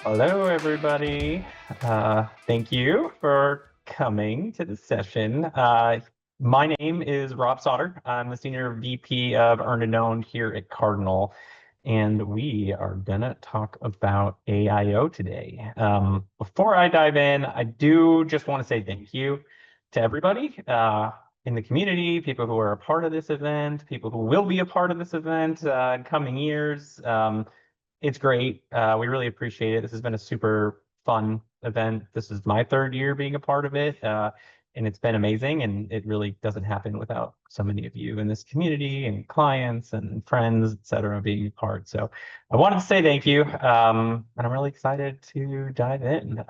Hello, everybody. Thank you for coming to the session. My name is Rob Sauter. I'm the Senior VP of Earned and Known here at Cardinal, and we are gonna talk about AIO today. Before I dive in, I do just want to say thank you to everybody in the community, people who are a part of this event, people who will be a part of this event in coming years. It's great. We really appreciate it. This has been a super fun event. This is my third year being a part of it, and it's been amazing. And it really doesn't happen without so many of you in this community and clients and friends, et cetera, being a part. So I wanted to say thank you, and I'm really excited to dive in.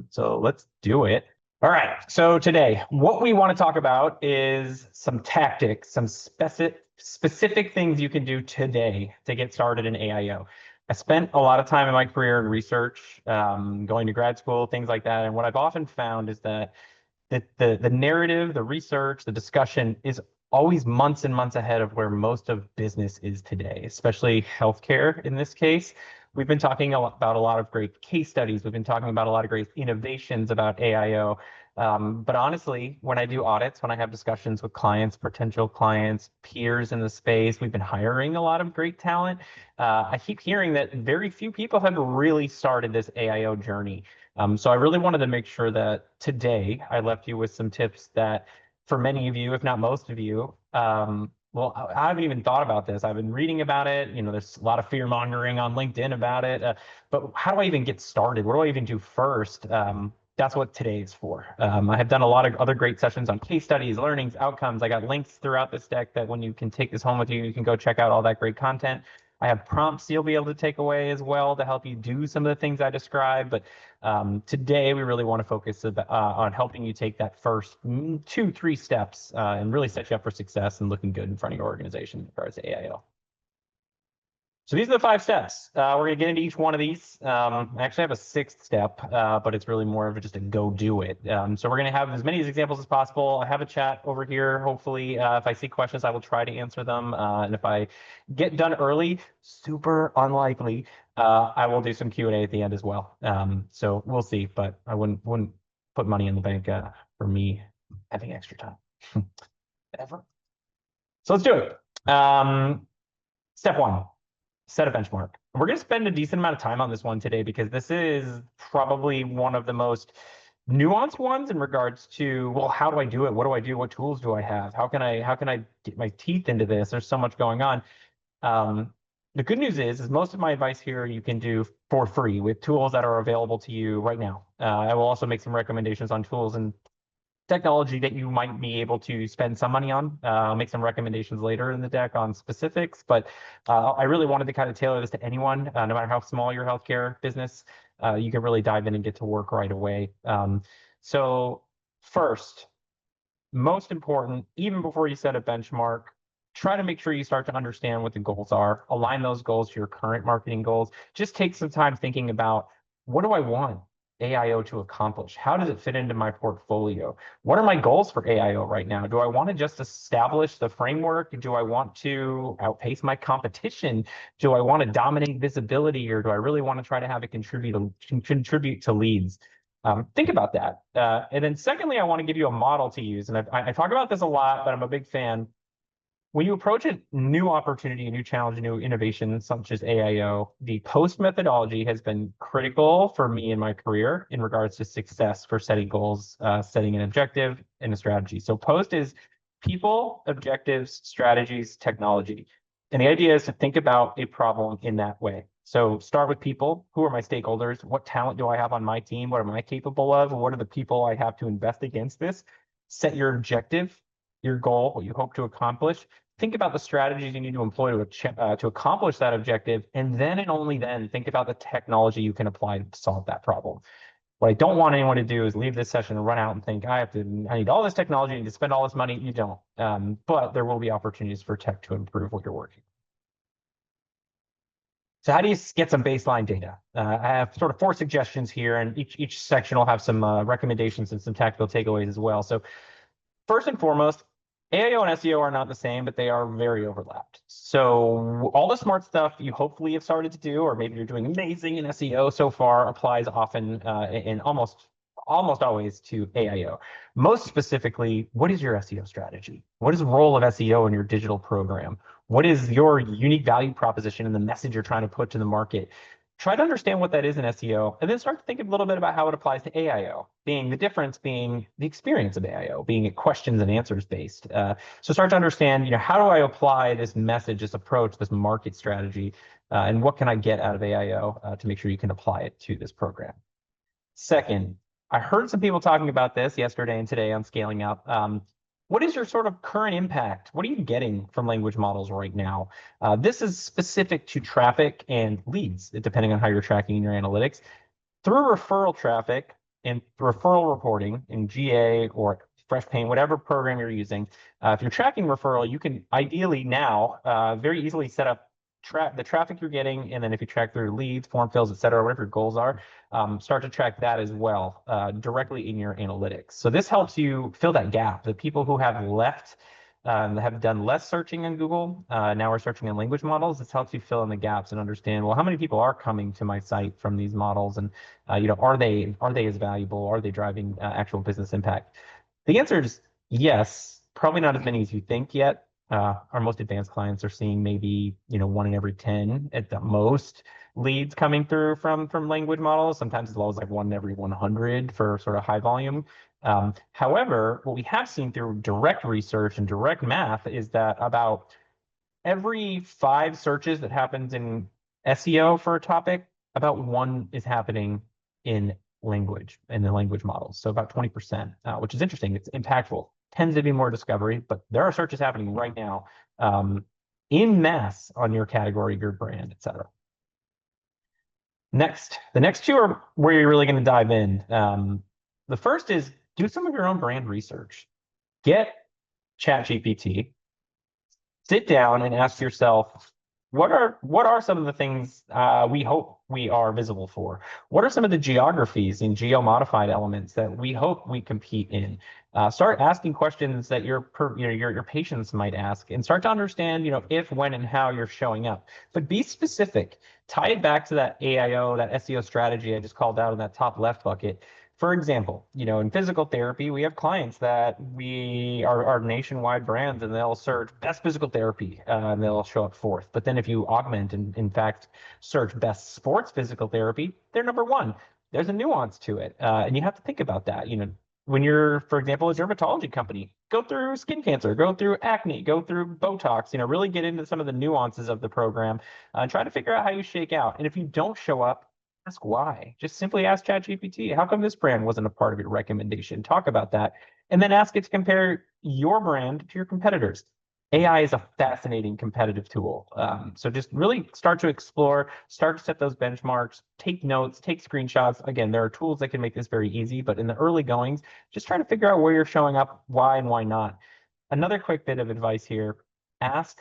So let's do it. All right. So today, what we want to talk about is some tactics, some specific things you can do today to get started in AIO. I spent a lot of time in my career in research, going to grad school, things like that. And what I've often found is that the narrative, the research, the discussion is always months and months ahead of where most of business is today, especially healthcare in this case. We've been talking about a lot of great case studies. We've been talking about a lot of great innovations about AIO. But honestly, when I do audits, when I have discussions with clients, potential clients, peers in the space, we've been hiring a lot of great talent. I keep hearing that very few people have really started this AIO journey. So I really wanted to make sure that today I left you with some tips that for many of you, if not most of you, well, I haven't even thought about this. I've been reading about it. You know, there's a lot of fear mongering on LinkedIn about it. But how do I even get started? What do I even do first? That's what today is for. I have done a lot of other great sessions on case studies, learnings, outcomes. I got links throughout this deck that when you can take this home with you, you can go check out all that great content. I have prompts you'll be able to take away as well to help you do some of the things I described. But today we really want to focus on helping you take that first 2-3 steps and really set you up for success and looking good in front of your organization as far as AIO. So these are the 5 steps. We're going to get into each one of these. I actually have a 6th step, but it's really more of just a go do it. So we're going to have as many examples as possible. I have a chat over here. Hopefully, if I see questions, I will try to answer them. And if I get done early, super unlikely, I will do some Q&A at the end as well. So we'll see, but I wouldn't put money in the bank for me having extra time. Ever. So let's do it. Step 1. Set a benchmark. We're going to spend a decent amount of time on this one today because this is probably one of the most nuanced ones in regards to, well, how do I do it? What do I do? What tools do I have? How can I get my teeth into this? There's so much going on. The good news is most of my advice here you can do for free with tools that are available to you right now. I will also make some recommendations on tools and technology that you might be able to spend some money on. I'll make some recommendations later in the deck on specifics, but I really wanted to kind of tailor this to anyone, no matter how small your healthcare business, you can really dive in and get to work right away. So first, most important, even before you set a benchmark, try to make sure you start to understand what the goals are, align those goals to your current marketing goals. Just take some time thinking about, what do I want AIO to accomplish? How does it fit into my portfolio? What are my goals for AIO right now? Do I want to just establish the framework? Do I want to outpace my competition? Do I want to dominate visibility, or do I really want to try to have it contribute to leads? Think about that. And then secondly, I want to give you a model to use. And I talk about this a lot, but I'm a big fan. When you approach a new opportunity, a new challenge, a new innovation, such as AIO, the POST methodology has been critical for me in my career in regards to success for setting goals, setting an objective and a strategy. So POST is people, objectives, strategies, technology. And the idea is to think about a problem in that way. So start with people. Who are my stakeholders? What talent do I have on my team? What am I capable of? What are the people I have to invest against this? Set your objective, your goal, what you hope to accomplish. Think about the strategies you need to employ to accomplish that objective, and then and only then think about the technology you can apply to solve that problem. What I don't want anyone to do is leave this session and run out and think, I need all this technology, I need to spend all this money. You don't. But there will be opportunities for tech to improve what you're working. So how do you get some baseline data? I have sort of 4 suggestions here, and each section will have some recommendations and some tactical takeaways as well. So first and foremost, AIO and SEO are not the same, but they are very overlapped. So all the smart stuff you hopefully have started to do, or maybe you're doing amazing in SEO so far, applies often and almost always to AIO. Most specifically, what is your SEO strategy? What is the role of SEO in your digital program? What is your unique value proposition and the message you're trying to put to the market? Try to understand what that is in SEO, and then start to think a little bit about how it applies to AIO, being the difference being the experience of AIO, being questions and answers based. So start to understand, how do I apply this message, this approach, this market strategy, and what can I get out of AIO to make sure you can apply it to this program. Second, I heard some people talking about this yesterday and today on scaling up. What is your sort of current impact? What are you getting from language models right now? This is specific to traffic and leads, depending on how you're tracking in your analytics. Through referral traffic and referral reporting in GA or FreshPaint, whatever program you're using, if you're tracking referral, you can ideally now very easily set up the traffic you're getting, and then if you track through leads, form fills, et cetera, whatever your goals are, start to track that as well directly in your analytics. So this helps you fill that gap. The people who have left have done less searching on Google, now we're searching on language models. This helps you fill in the gaps and understand, well, how many people are coming to my site from these models, and are they as valuable? Are they driving actual business impact? The answer is yes. Probably not as many as you think yet. Our most advanced clients are seeing maybe 1 in every 10 at the most leads coming through from language models, sometimes as low as like 1 in every 100 for sort of high volume. However, what we have seen through direct research and direct math is that about every 5 searches that happens in SEO for a topic, about 1 is happening in the language models. So about 20%, which is interesting. It's impactful. Tends to be more discovery, but there are searches happening right now in mass on your category, your brand, et cetera. The next 2 are where you're really going to dive in. The first is do some of your own brand research. Get ChatGPT, sit down and ask yourself, what are some of the things we hope we are visible for? What are some of the geographies and geo-modified elements that we hope we compete in? Start asking questions that your patients might ask, and start to understand, if, when, and how you're showing up. But be specific. Tie it back to that AIO, that SEO strategy I just called out in that top left bucket. For example, in physical therapy, we have clients that are nationwide brands, and they'll search best physical therapy, and they'll show up 4th. But then if you augment and in fact search best sports physical therapy, they're number 1. There's a nuance to it, and you have to think about that. When you're, for example, a dermatology company, go through skin cancer, go through acne, go through Botox, really get into some of the nuances of the program and try to figure out how you shake out. And if you don't show up, ask why. Just simply ask ChatGPT, how come this brand wasn't a part of your recommendation? Talk about that. And then ask it to compare your brand to your competitors. AI is a fascinating competitive tool. So just really start to explore, start to set those benchmarks, take notes, take screenshots. Again, there are tools that can make this very easy, but in the early goings, just try to figure out where you're showing up, why and why not. Another quick bit of advice here, ask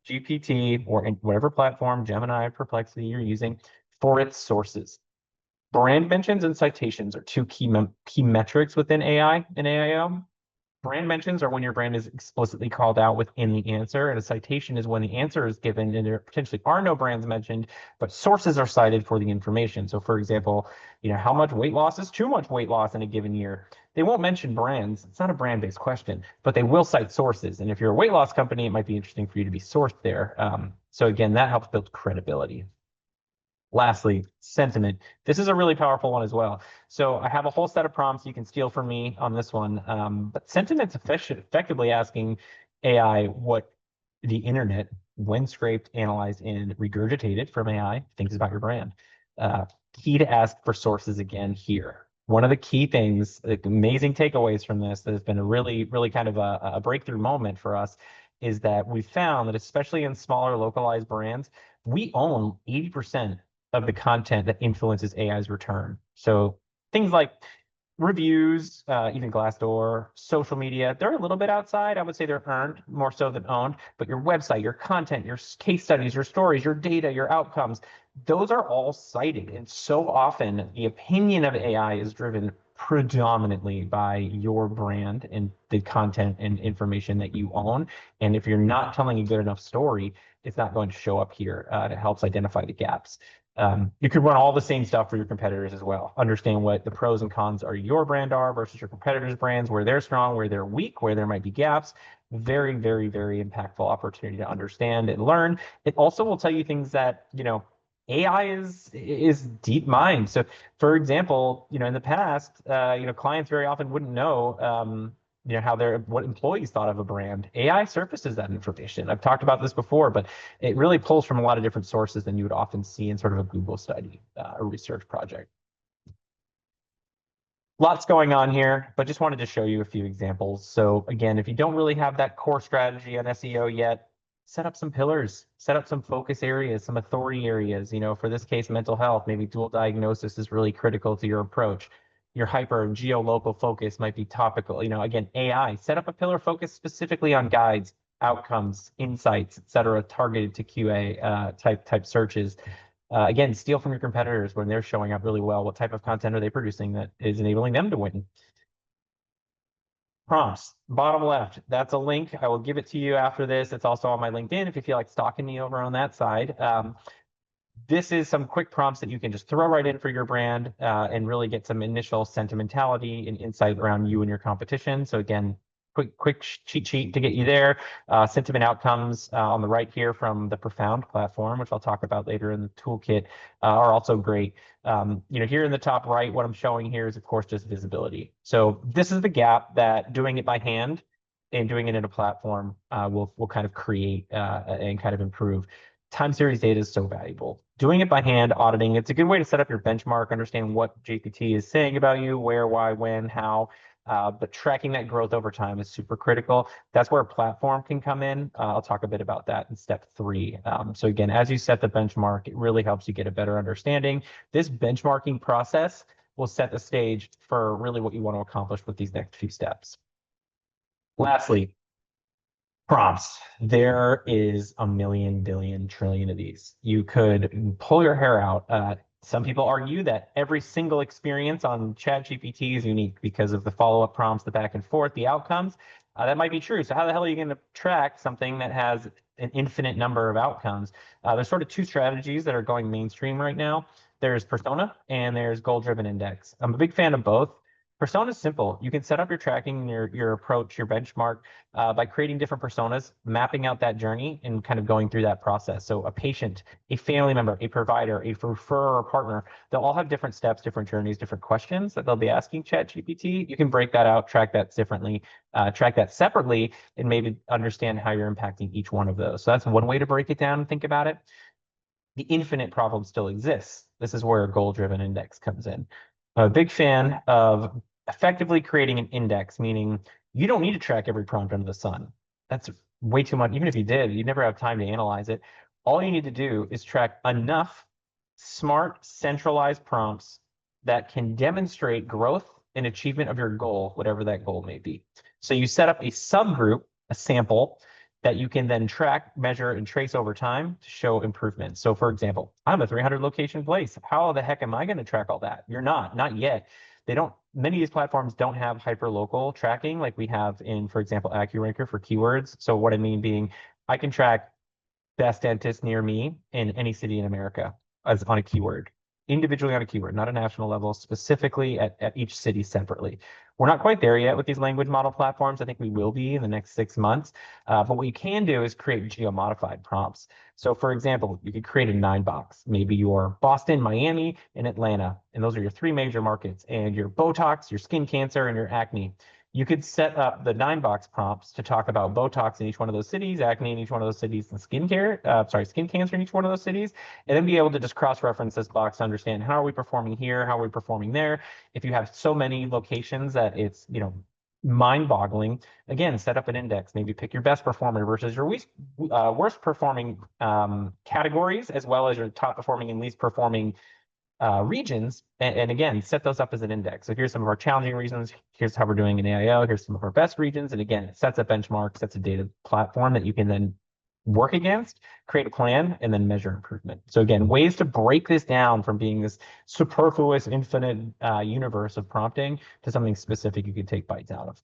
GPT or in whatever platform, Gemini, Perplexity you're using, for its sources. Brand mentions and citations are 2 key metrics within AI and AIO. Brand mentions are when your brand is explicitly called out within the answer, and a citation is when the answer is given and there potentially are no brands mentioned, but sources are cited for the information. So for example, how much weight loss is too much weight loss in a given year? They won't mention brands. It's not a brand-based question, but they will cite sources. And if you're a weight loss company, it might be interesting for you to be sourced there. So again, that helps build credibility. Lastly, sentiment. This is a really powerful one as well. So I have a whole set of prompts you can steal from me on this one. But sentiment's effectively asking AI what the internet, when scraped, analyzed, and regurgitated from AI, thinks about your brand. Key to ask for sources again here. One of the key things, amazing takeaways from this that has been a really, really kind of a breakthrough moment for us is that we found that especially in smaller localized brands, we own 80% of the content that influences AI's return. So things like reviews, even Glassdoor, social media, they're a little bit outside. I would say they're earned more so than owned, but your website, your content, your case studies, your stories, your data, your outcomes, those are all cited. And so often the opinion of AI is driven predominantly by your brand and the content and information that you own. And if you're not telling a good enough story, it's not going to show up here. It helps identify the gaps. You could run all the same stuff for your competitors as well. Understand what the pros and cons are your brand are versus your competitors' brands, where they're strong, where they're weak, where there might be gaps. Very, very, very impactful opportunity to understand and learn. It also will tell you things that, AI is deep mind. So for example, in the past, clients very often wouldn't know, how what employees thought of a brand. AI surfaces that information. I've talked about this before, but it really pulls from a lot of different sources than you would often see in sort of a Google study, a research project. Lots going on here, but just wanted to show you a few examples. So again, if you don't really have that core strategy on SEO yet, set up some pillars, set up some focus areas, some authority areas. For this case, mental health, maybe dual diagnosis is really critical to your approach. Your hyper and geolocal focus might be topical. Again, AI, set up a pillar focused specifically on guides, outcomes, insights, et cetera, targeted to QA type searches. Again, steal from your competitors when they're showing up really well. What type of content are they producing that is enabling them to win? Prompts, bottom left, that's a link. I will give it to you after this. It's also on my LinkedIn if you feel like stalking me over on that side. This is some quick prompts that you can just throw right in for your brand and really get some initial sentimentality and insight around you and your competition. So again, quick cheat sheet to get you there. Sentiment outcomes on the right here from the Profound platform, which I'll talk about later in the toolkit, are also great. Here in the top right, what I'm showing here is, of course, just visibility. So this is the gap that doing it by hand and doing it in a platform will kind of create and kind of improve. Time series data is so valuable. Doing it by hand, auditing, it's a good way to set up your benchmark, understand what GPT is saying about you, where, why, when, how. But tracking that growth over time is super critical. That's where a platform can come in. I'll talk a bit about that in step 3. So again, as you set the benchmark, it really helps you get a better understanding. This benchmarking process will set the stage for really what you want to accomplish with these next few steps. Lastly, prompts. There is a million, billion, trillion of these. You could pull your hair out. Some people argue that every single experience on ChatGPT is unique because of the follow-up prompts, the back and forth, the outcomes. That might be true. So how the hell are you going to track something that has an infinite number of outcomes? There's sort of 2 strategies that are going mainstream right now. There's persona and there's goal-driven index. I'm a big fan of both. Persona is simple. You can set up your tracking, your approach, your benchmark by creating different personas, mapping out that journey, and kind of going through that process. So a patient, a family member, a provider, a referrer, or partner, they'll all have different steps, different journeys, different questions that they'll be asking ChatGPT. You can break that out, track that differently, track that separately, and maybe understand how you're impacting each one of those. So that's one way to break it down and think about it. The infinite problem still exists. This is where a goal-driven index comes in. I'm a big fan of effectively creating an index, meaning you don't need to track every prompt under the sun. That's way too much. Even if you did, you'd never have time to analyze it. All you need to do is track enough smart, centralized prompts that can demonstrate growth and achievement of your goal, whatever that goal may be. So you set up a subgroup, a sample, that you can then track, measure, and trace over time to show improvement. So for example, I'm a 300 location place. How the heck am I going to track all that? You're not yet. Many of these platforms don't have hyper-local tracking like we have in, for example, AccuRanker for keywords. So what I mean being, I can track best dentist near me in any city in America as on a keyword, individually on a keyword, not a national level, specifically at each city separately. We're not quite there yet with these language model platforms. I think we will be in the next 6 months. But what you can do is create geo-modified prompts. So for example, you could create a 9-box. Maybe you're Boston, Miami, and Atlanta. And those are your 3 major markets. And your Botox, your skin cancer, and your acne. You could set up the 9-box prompts to talk about Botox in each one of those cities, acne in each one of those cities, and skin cancer in each one of those cities, and then be able to just cross-reference this box to understand how are we performing here, how are we performing there. If you have so many locations that it's mind-boggling, again, set up an index. Maybe pick your best performer versus your worst performing categories, as well as your top performing and least performing regions, and again, set those up as an index. So here's some of our challenging regions. Here's how we're doing in AIO. Here's some of our best regions. And again, it sets a benchmark, sets a data platform that you can then work against, create a plan, and then measure improvement. So again, ways to break this down from being this superfluous, infinite universe of prompting to something specific you can take bites out of.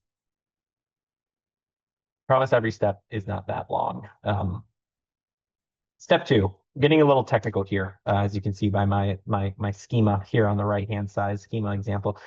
Promise every step is not that long. Step two, getting a little technical here, as you can see by my schema here on the right-hand side, schema example.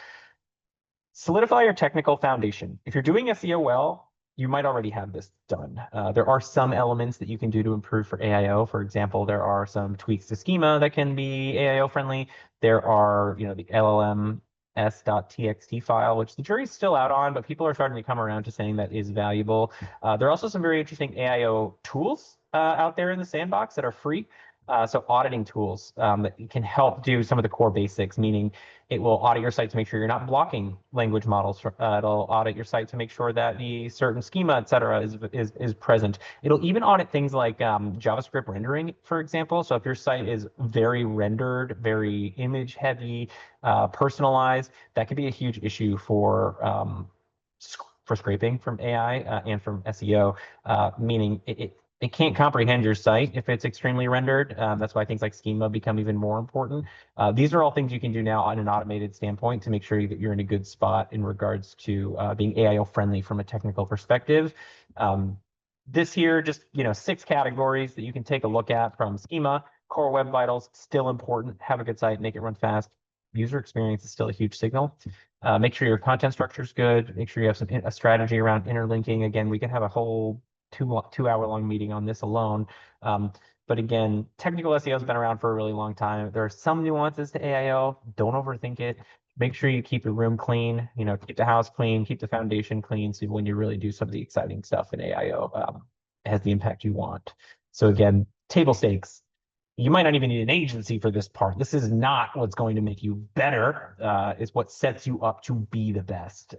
Solidify your technical foundation. If you're doing SEO well, you might already have this done. There are some elements that you can do to improve for AIO. For example, there are some tweaks to schema that can be AIO friendly. There are, the LLM s.txt file, which the jury's still out on, but people are starting to come around to saying that is valuable. There are also some very interesting AIO tools out there in the sandbox that are free. So auditing tools that can help do some of the core basics, meaning it will audit your site to make sure you're not blocking language models. It'll audit your site to make sure that the certain schema, et cetera, is present. It'll even audit things like JavaScript rendering, for example. So if your site is very rendered, very image heavy, personalized, that could be a huge issue for scraping from AI and from SEO, meaning it can't comprehend your site if it's extremely rendered. That's why things like schema become even more important. These are all things you can do now on an automated standpoint to make sure that you're in a good spot in regards to being AIO friendly from a technical perspective. This here, just 6 categories that you can take a look at from schema. Core web vitals, still important. Have a good site, make it run fast. User experience is still a huge signal. Make sure your content structure is good. Make sure you have a strategy around interlinking. Again, we can have a whole 2-hour-long meeting on this alone. But again, technical SEO has been around for a really long time. There are some nuances to AIO. Don't overthink it. Make sure you keep the room clean, keep the house clean, keep the foundation clean. So when you really do some of the exciting stuff in AIO, it has the impact you want. So again, table stakes. You might not even need an agency for this part. This is not what's going to make you better. It's what sets you up to be the best.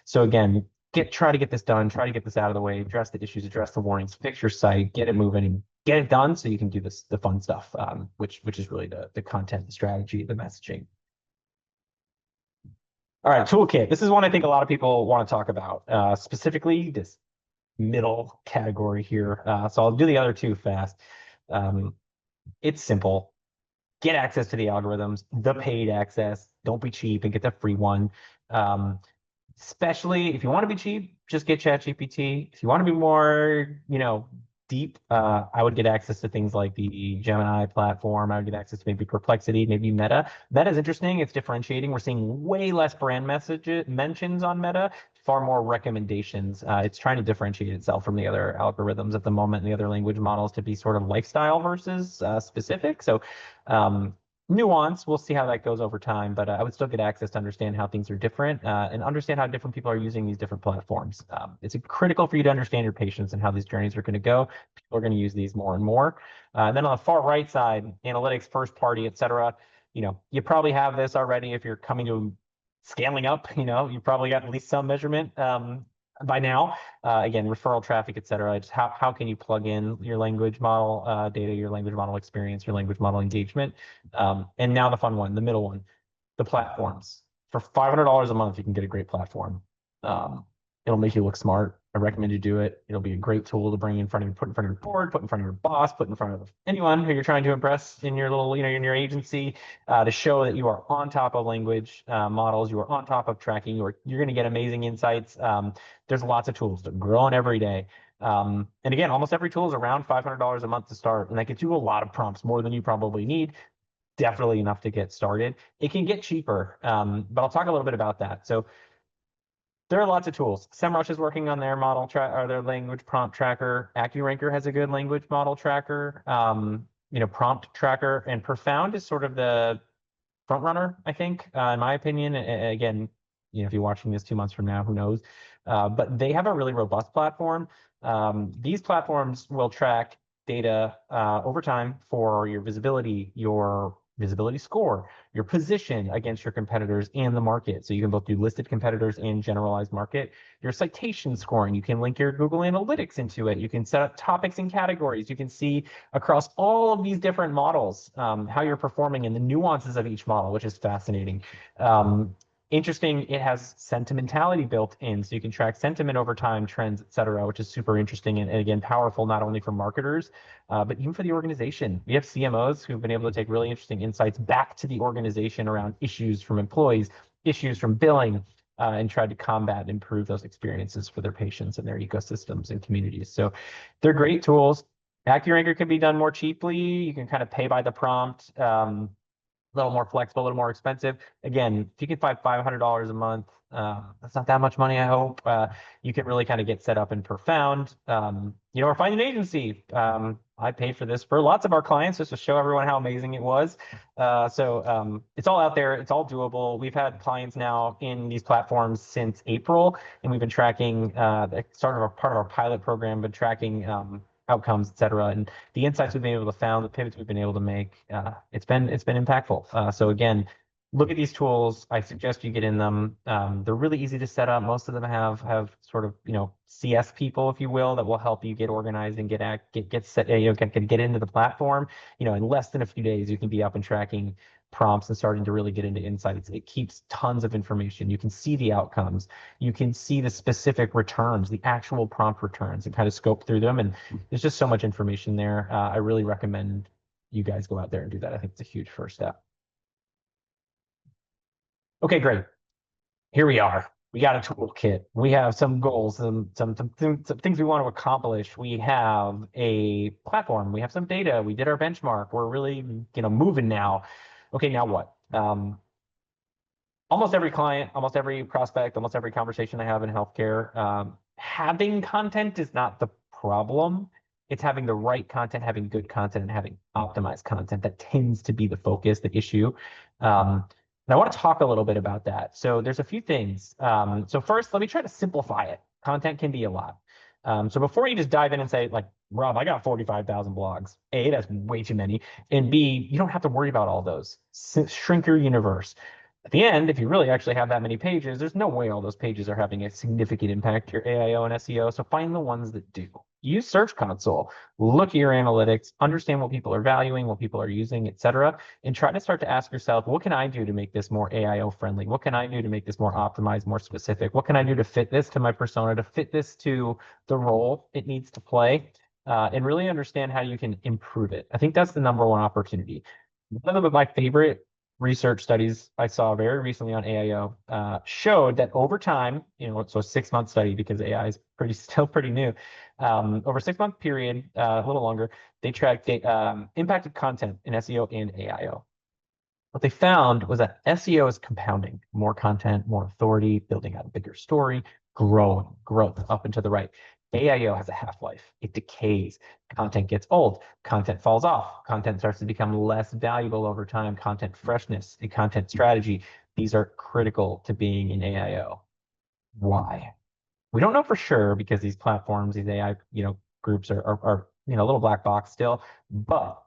So again, try to get this done, try to get this out of the way, address the issues, address the warnings, fix your site, get it moving, and get it done so you can do the fun stuff, which is really the content, the strategy, the messaging. All right, toolkit. This is one I think a lot of people want to talk about, specifically this middle category here. So I'll do the other two fast. It's simple. Get access to the algorithms, the paid access. Don't be cheap and get the free one. Especially if you want to be cheap, just get ChatGPT. If you want to be more, deep, I would get access to things like the Gemini platform. I would get access to maybe Perplexity, maybe Meta. Meta is interesting. It's differentiating. We're seeing way less brand mentions on Meta, far more recommendations. It's trying to differentiate itself from the other algorithms at the moment and the other language models to be sort of lifestyle versus specific. So nuance, we'll see how that goes over time, but I would still get access to understand how things are different and understand how different people are using these different platforms. It's critical for you to understand your patients and how these journeys are going to go. People are going to use these more and more. And then on the far right side, analytics, first party, et cetera, you probably have this already if you're coming to scaling up, you probably got at least some measurement by now. Again, referral traffic, et cetera. Just how can you plug in your language model data, your language model experience, your language model engagement? And now the fun one, the middle one, the platforms. For $500 a month, you can get a great platform. It'll make you look smart. I recommend you do it. It'll be a great tool to bring put in front of your board, put in front of your boss, put in front of anyone who you're trying to impress in your little, in your agency, to show that you are on top of language models, you are on top of tracking, you're going to get amazing insights. There's lots of tools that are growing every day. And again, almost every tool is around $500 a month to start, and that gets you a lot of prompts, more than you probably need. Definitely enough to get started. It can get cheaper, but I'll talk a little bit about that. So there are lots of tools. SEMrush is working on their model or their language prompt tracker. AccuRanker has a good language model tracker, prompt tracker, and Profound is sort of the front runner, I think, in my opinion. Again, if you're watching this 2 months from now, who knows? But they have a really robust platform. These platforms will track data over time for your visibility score, your position against your competitors and the market. So you can both do listed competitors and generalized market. Your citation scoring, you can link your Google Analytics into it. You can set up topics and categories. You can see across all of these different models how you're performing and the nuances of each model, which is fascinating. Interesting, it has sentimentality built in, so you can track sentiment over time, trends, et cetera, which is super interesting and again, powerful not only for marketers, but even for the organization. We have CMOs who've been able to take really interesting insights back to the organization around issues from employees, issues from billing, and try to combat and improve those experiences for their patients and their ecosystems and communities. So they're great tools. AccuRanker can be done more cheaply. You can kind of pay by the prompt. A little more flexible, a little more expensive. Again, if you can find $500 a month, that's not that much money, I hope. You can really kind of get set up in Profound, or find an agency. I paid for this for lots of our clients just to show everyone how amazing it was. So it's all out there. It's all doable. We've had clients now in these platforms since April, and we've been tracking sort of a part of our pilot program, been tracking outcomes, et cetera. And the insights we've been able to found, the pivots we've been able to make, it's been impactful. So again, look at these tools. I suggest you get in them. They're really easy to set up. Most of them have sort of CS people, if you will, that will help you get organized and get set. Get into the platform. In less than a few days, you can be up and tracking prompts and starting to really get into insights. It keeps tons of information. You can see the outcomes. You can see the specific returns, the actual prompt returns, and kind of scope through them. And there's just so much information there. I really recommend you guys go out there and do that. I think it's a huge first step. Okay, great. Here we are. We got a toolkit. We have some goals, some things we want to accomplish. We have a platform. We have some data. We did our benchmark. We're really, moving now. Okay, now what? Almost every client, almost every prospect, almost every conversation I have in healthcare, having content is not the problem. It's having the right content, having good content, and having optimized content. That tends to be the focus, the issue. And I want to talk a little bit about that. So there's a few things. So first, let me try to simplify it. Content can be a lot. So before you just dive in and say, like, Rob, I got 45,000 blogs. A, that's way too many. And B, you don't have to worry about all those. Shrink your universe. At the end, if you really actually have that many pages, there's no way all those pages are having a significant impact to your AIO and SEO. So find the ones that do. Use Search Console, look at your analytics, understand what people are valuing, what people are using, et cetera, and try to start to ask yourself, what can I do to make this more AIO friendly? What can I do to make this more optimized, more specific? What can I do to fit this to my persona, to fit this to the role it needs to play, and really understand how you can improve it? I think that's the number one opportunity. One of my favorite research studies I saw very recently on AIO showed that over time, so a 6-month study because AI is still pretty new. Over a 6-month period, a little longer, they tracked impacted content in SEO and AIO. What they found was that SEO is compounding, more content, more authority, building out a bigger story, growth up and to the right. AIO has a half-life. It decays. Content gets old. Content falls off. Content starts to become less valuable over time. Content freshness and content strategy. These are critical to being in AIO. Why? We don't know for sure because these platforms, these AI, groups are a little black box still. But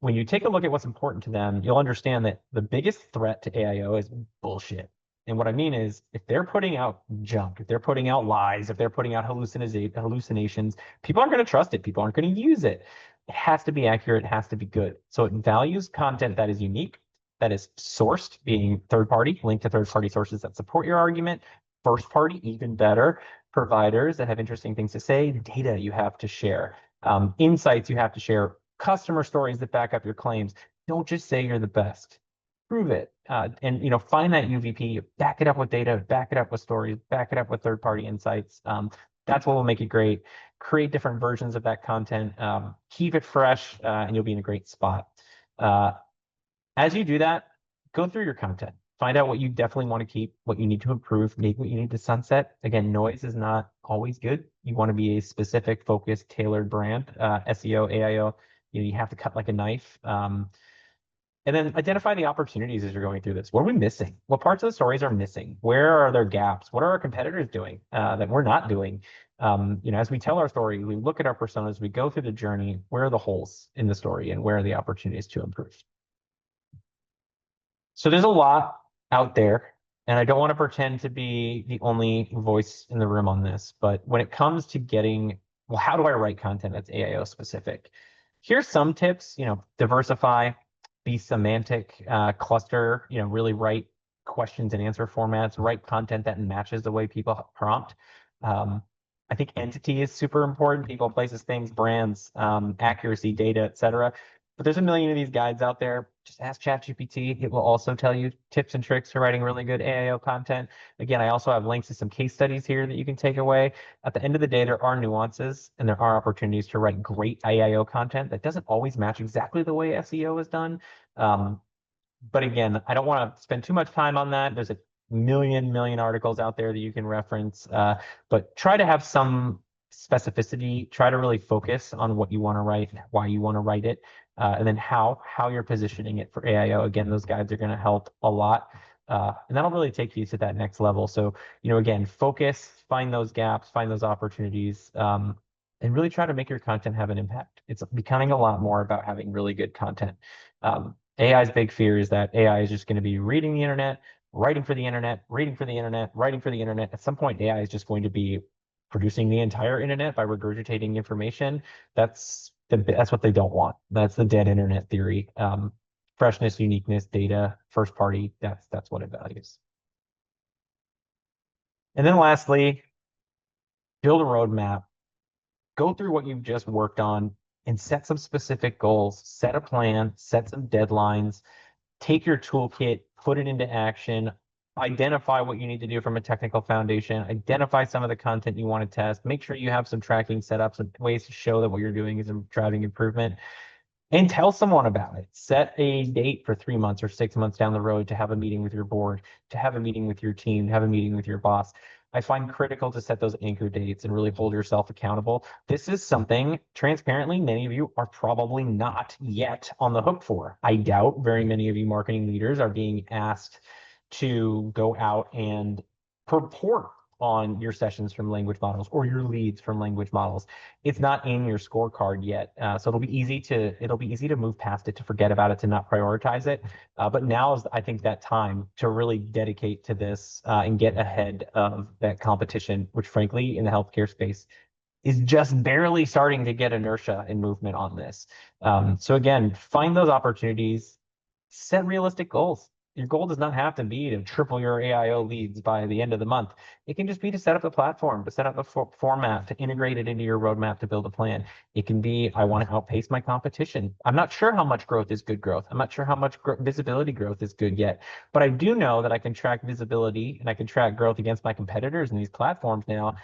when you take a look at what's important to them, you'll understand that the biggest threat to AIO is bullshit. And what I mean is, if they're putting out junk, if they're putting out lies, if they're putting out hallucinations, people aren't going to trust it. People aren't going to use it. It has to be accurate. It has to be good. So it values content that is unique, that is sourced, being third party, linked to third party sources that support your argument. First party, even better. Providers that have interesting things to say. Data you have to share. Insights you have to share. Customer stories that back up your claims. Don't just say you're the best. Prove it. And find that UVP, back it up with data, back it up with stories, back it up with third-party insights. That's what will make it great. Create different versions of that content. Keep it fresh, and you'll be in a great spot. As you do that, go through your content. Find out what you definitely want to keep, what you need to improve, maybe what you need to sunset. Again, noise is not always good. You want to be a specific, focused, tailored brand. SEO, AIO, you have to cut like a knife. And then identify the opportunities as you're going through this. What are we missing? What parts of the stories are missing? Where are there gaps? What are our competitors doing that we're not doing? As we tell our story, we look at our personas, we go through the journey. Where are the holes in the story and where are the opportunities to improve? So there's a lot out there, and I don't want to pretend to be the only voice in the room on this, but when it comes to getting, well, how do I write content that's AIO specific? Here's some tips, diversify, be semantic, cluster, really write questions and answer formats, write content that matches the way people prompt. I think entity is super important. People, places, things, brands, accuracy, data, etc. But there's a million of these guides out there. Just ask ChatGPT. It will also tell you tips and tricks for writing really good AIO content. Again, I also have links to some case studies here that you can take away. At the end of the day, there are nuances and there are opportunities to write great AIO content that doesn't always match exactly the way SEO is done. But again, I don't want to spend too much time on that. There's a million articles out there that you can reference, but try to have some specificity. Try to really focus on what you want to write, why you want to write it, and then how you're positioning it for AIO. Again, those guides are going to help a lot, and that'll really take you to that next level. So, again, focus, find those gaps, find those opportunities, and really try to make your content have an impact. It's becoming a lot more about having really good content. AI's big fear is that AI is just going to be reading the internet, writing for the internet, reading for the internet, writing for the internet. At some point, AI is just going to be producing the entire internet by regurgitating information. That's what they don't want. That's the dead internet theory. Freshness, uniqueness, data, first party. That's what it values. And then lastly, build a roadmap. Go through what you've just worked on and set some specific goals. Set a plan. Set some deadlines. Take your toolkit, put it into action, identify what you need to do from a technical foundation, identify some of the content you want to test, make sure you have some tracking setups and ways to show that what you're doing is driving improvement, and tell someone about it. Set a date for 3 months or 6 months down the road to have a meeting with your board, to have a meeting with your team, to have a meeting with your boss. I find critical to set those anchor dates and really hold yourself accountable. This is something, transparently, many of you are probably not yet on the hook for. I doubt very many of you marketing leaders are being asked to go out and report on your sessions from language models or your leads from language models. It's not in your scorecard yet, so it'll be easy to move past it, to forget about it, to not prioritize it. But now is, I think, that time to really dedicate to this and get ahead of that competition, which frankly in the healthcare space is just barely starting to get inertia and movement on this. So again, find those opportunities, set realistic goals. Your goal does not have to be to triple your AIO leads by the end of the month. It can just be to set up a platform, to set up a format, to integrate it into your roadmap, to build a plan. It can be, I want to outpace my competition. I'm not sure how much growth is good growth. I'm not sure how much visibility growth is good yet, but I do know that I can track visibility and I can track growth against my competitors in these platforms now.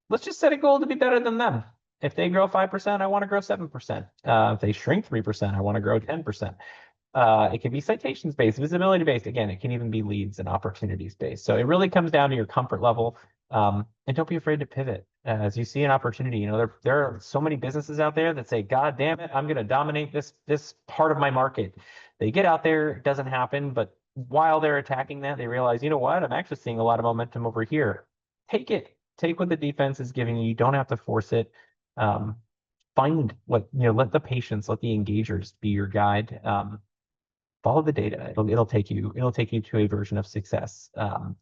Let's just set a goal to be better than them. If they grow 5%, I want to grow 7%. If they shrink 3%, I want to grow 10%. It can be citations based, visibility based. Again, it can even be leads and opportunities based. So it really comes down to your comfort level. And don't be afraid to pivot. As you see an opportunity, there are so many businesses out there that say, God damn it, I'm going to dominate this part of my market. They get out there, it doesn't happen. But while they're attacking that, they realize, you know what, I'm actually seeing a lot of momentum over here. Take it. Take what the defense is giving you. You don't have to force it. Find what, let the patients, let the engagers be your guide. Follow the data. It'll take you to a version of success. And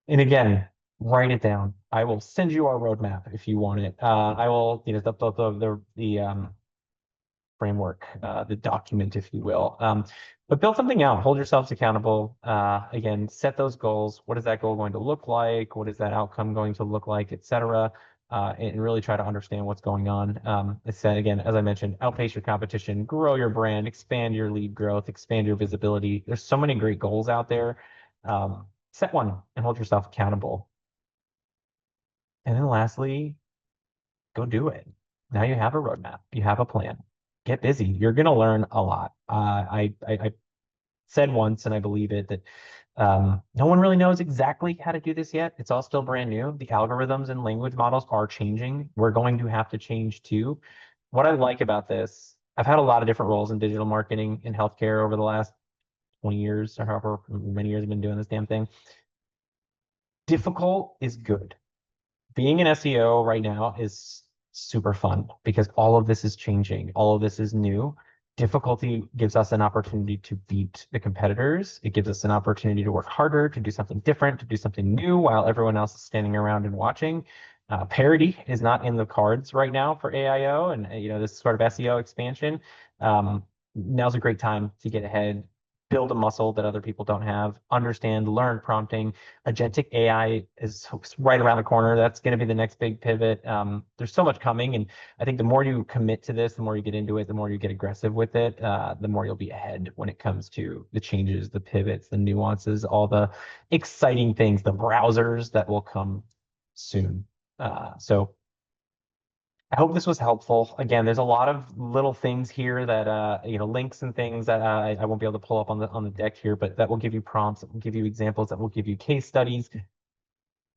again, write it down. I will send you our roadmap if you want it. I will, the framework, the document, if you will. But build something out. Hold yourselves accountable. Again, set those goals. What is that goal going to look like? What is that outcome going to look like, et cetera? And really try to understand what's going on. I said, again, as I mentioned, outpace your competition, grow your brand, expand your lead growth, expand your visibility. There's so many great goals out there. Set one and hold yourself accountable. And then lastly, go do it. Now you have a roadmap, you have a plan. Get busy. You're going to learn a lot. I said once, and I believe it, that no one really knows exactly how to do this yet. It's all still brand new. The algorithms and language models are changing. We're going to have to change too. What I like about this, I've had a lot of different roles in digital marketing in healthcare over the last 20 years, or however many years I've been doing this damn thing. Difficult is good. Being an SEO right now is super fun because all of this is changing. All of this is new. Difficulty gives us an opportunity to beat the competitors. It gives us an opportunity to work harder, to do something different, to do something new while everyone else is standing around and watching. Parity is not in the cards right now for AIO and this sort of SEO expansion. Now's a great time to get ahead, build a muscle that other people don't have, understand, learn prompting. Agentic AI is right around the corner. That's going to be the next big pivot. There's so much coming, and I think the more you commit to this, the more you get into it, the more you get aggressive with it, the more you'll be ahead when it comes to the changes, the pivots, the nuances, all the exciting things, the browsers that will come soon. So I hope this was helpful. Again, there's a lot of little things here that links and things that I won't be able to pull up on the deck here, but that will give you prompts, that will give you examples, that will give you case studies.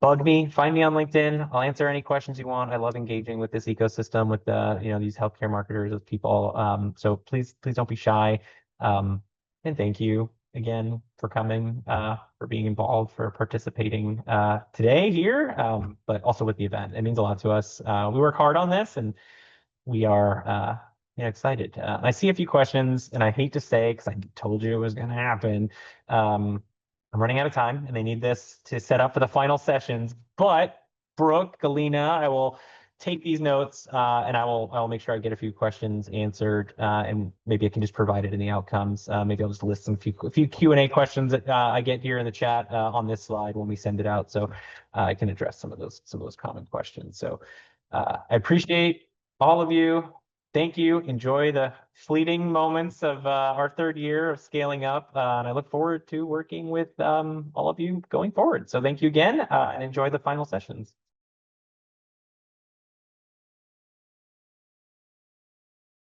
Bug me, find me on LinkedIn. I'll answer any questions you want. I love engaging with this ecosystem, with these healthcare marketers, with people. So please don't be shy. And thank you again for coming, for being involved, for participating today here, but also with the event. It means a lot to us. We work hard on this, and we are excited. I see a few questions, and I hate to say, because I told you it was going to happen. I'm running out of time, and they need this to set up for the final sessions. But Brooke, Galina, I will take these notes, and I will make sure I get a few questions answered, and maybe I can just provide it in the outcomes. Maybe I'll just list some few Q&A questions that I get here in the chat on this slide when we send it out, so I can address some of those common questions. So I appreciate all of you. Thank you. Enjoy the fleeting moments of our third year of scaling up. And I look forward to working with all of you going forward. So thank you again, and enjoy the final sessions.